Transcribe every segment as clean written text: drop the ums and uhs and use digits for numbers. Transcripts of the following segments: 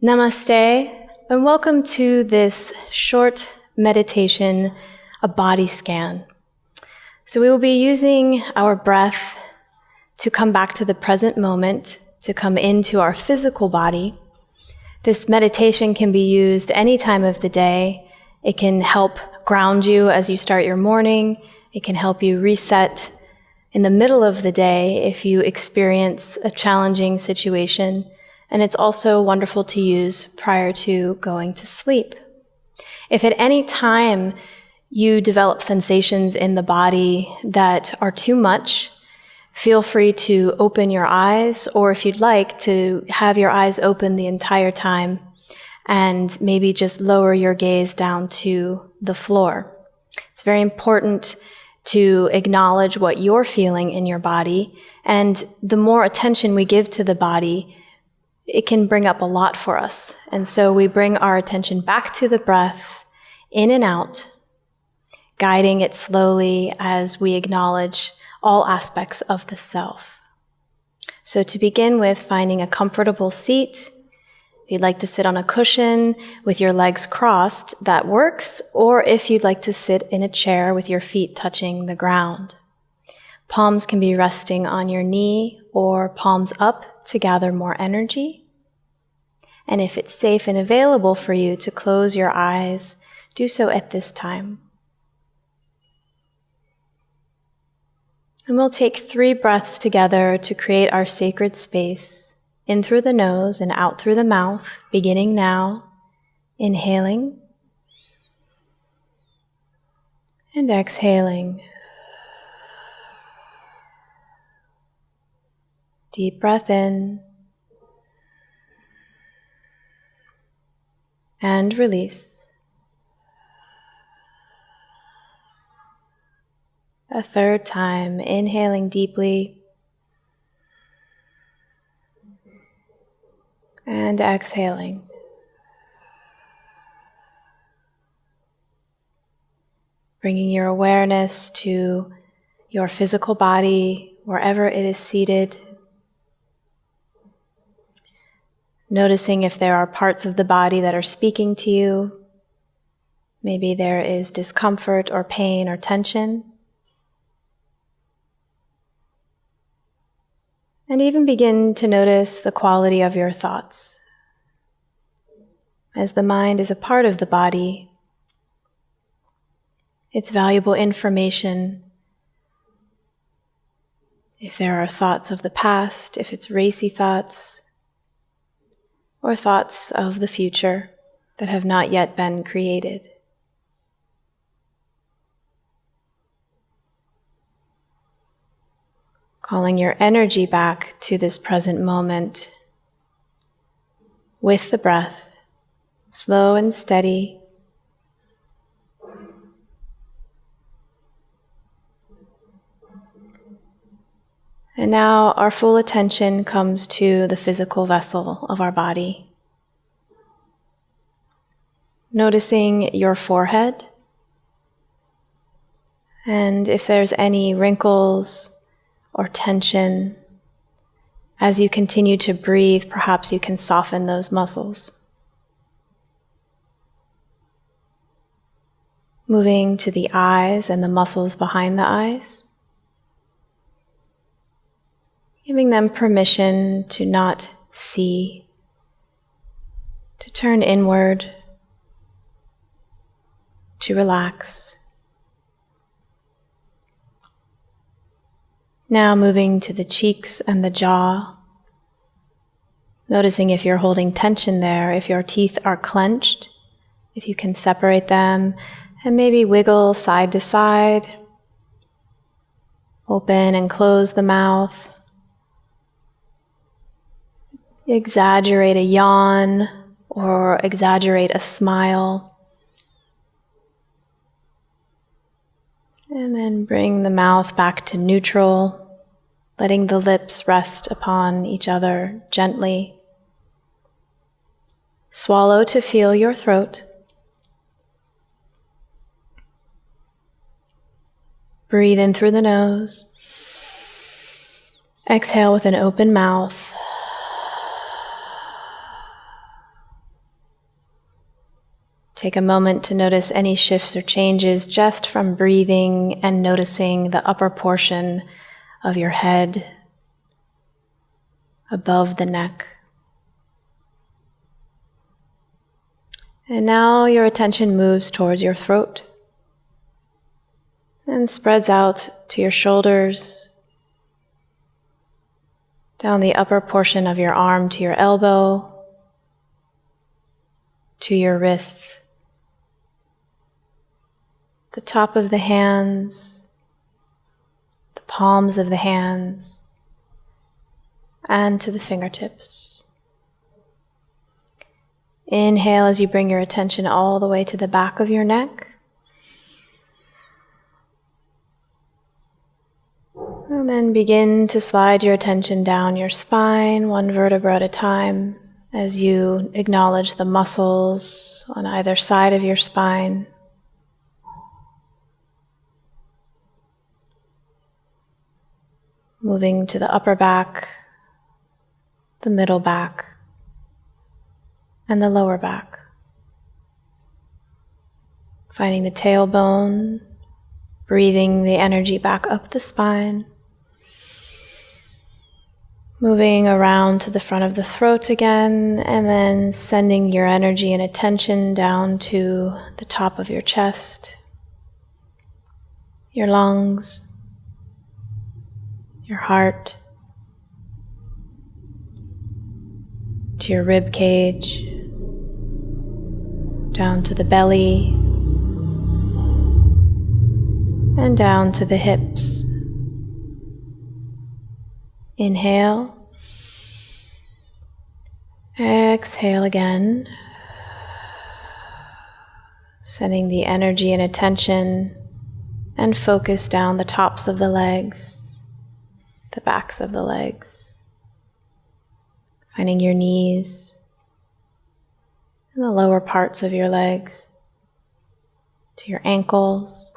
Namaste, and welcome to this short meditation, a body scan. So we will be using our breath to come back to the present moment, to come into our physical body. This meditation can be used any time of the day. It can help ground you as you start your morning. It can help you reset in the middle of the day if you experience a challenging situation. And it's also wonderful to use prior to going to sleep. If at any time you develop sensations in the body that are too much, feel free to open your eyes, or if you'd like to have your eyes open the entire time and maybe just lower your gaze down to the floor. It's very important to acknowledge what you're feeling in your body, and the more attention we give to the body, it can bring up a lot for us. And so we bring our attention back to the breath, in and out, guiding it slowly as we acknowledge all aspects of the self. So to begin with, finding a comfortable seat. If you'd like to sit on a cushion with your legs crossed, that works. Or if you'd like to sit in a chair with your feet touching the ground. Palms can be resting on your knee or palms up to gather more energy. And if it's safe and available for you to close your eyes, do so at this time. And we'll take 3 breaths together to create our sacred space, in through the nose and out through the mouth, beginning now, inhaling and exhaling. Deep breath in and release. A 3rd time, inhaling deeply and exhaling. Bringing your awareness to your physical body, wherever it is seated. Noticing if there are parts of the body that are speaking to you. Maybe there is discomfort or pain or tension. And even begin to notice the quality of your thoughts. As the mind is a part of the body, it's valuable information. If there are thoughts of the past, if it's racy thoughts, or thoughts of the future that have not yet been created. Calling your energy back to this present moment with the breath, slow and steady. And now our full attention comes to the physical vessel of our body. Noticing your forehead, and if there's any wrinkles or tension, as you continue to breathe, perhaps you can soften those muscles. Moving to the eyes and the muscles behind the eyes. Giving them permission to not see, to turn inward, to relax. Now moving to the cheeks and the jaw, noticing if you're holding tension there, if your teeth are clenched, if you can separate them, and maybe wiggle side to side, open and close the mouth. Exaggerate a yawn or exaggerate a smile. And then bring the mouth back to neutral, letting the lips rest upon each other gently. Swallow to feel your throat. Breathe in through the nose. Exhale with an open mouth. Take a moment to notice any shifts or changes just from breathing and noticing the upper portion of your head above the neck. And now your attention moves towards your throat and spreads out to your shoulders, down the upper portion of your arm to your elbow, to your wrists, the top of the hands, the palms of the hands, and to the fingertips. Inhale as you bring your attention all the way to the back of your neck. And then begin to slide your attention down your spine, one vertebra at a time, as you acknowledge the muscles on either side of your spine. Moving to the upper back, the middle back, and the lower back. Finding the tailbone, breathing the energy back up the spine. Moving around to the front of the throat again, and then sending your energy and attention down to the top of your chest, your lungs, your heart, to your rib cage, down to the belly, and down to the hips. Inhale. Exhale again. Sending the energy and attention and focus down the tops of the legs, the backs of the legs. Finding your knees and the lower parts of your legs, to your ankles,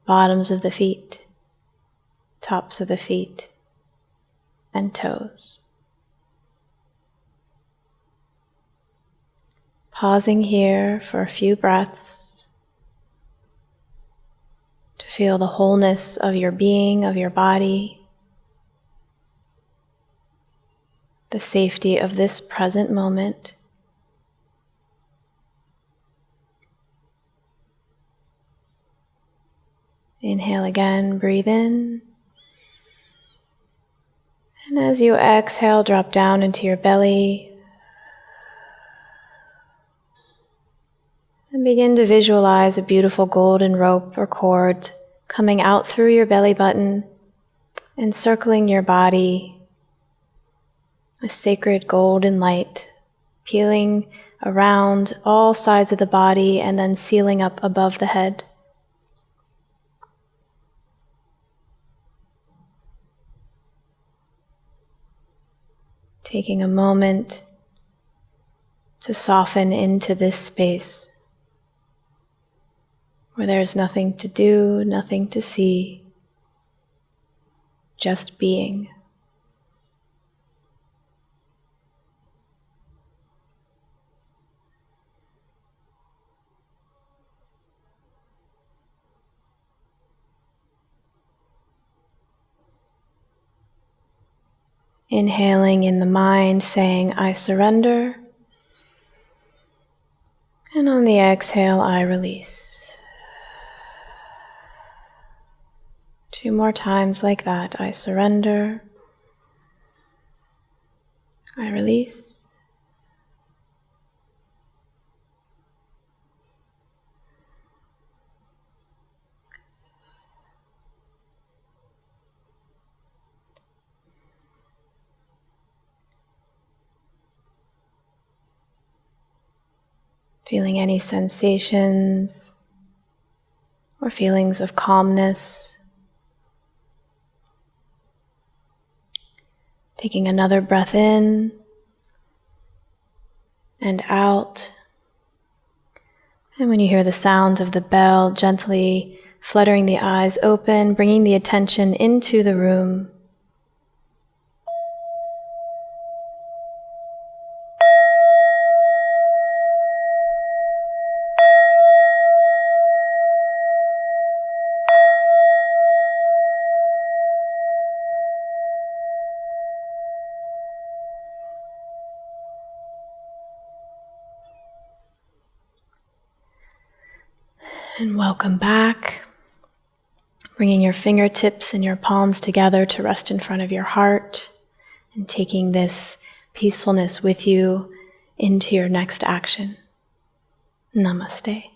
bottoms of the feet, tops of the feet, and toes. Pausing here for a few breaths to feel the wholeness of your being, of your body, the safety of this present moment. Inhale again, breathe in. And as you exhale, drop down into your belly and begin to visualize a beautiful golden rope or cord coming out through your belly button, encircling your body, a sacred golden light peeling around all sides of the body and then sealing up above the head. Taking a moment to soften into this space where there's nothing to do, nothing to see, just being. Inhaling in the mind, saying, I surrender. And on the exhale, I release. 2 more times like that. I surrender. I release. Feeling any sensations or feelings of calmness. Taking another breath in and out. And when you hear the sound of the bell, gently fluttering the eyes open, bringing the attention into the room. And welcome back. Bringing your fingertips and your palms together to rest in front of your heart and taking this peacefulness with you into your next action. Namaste.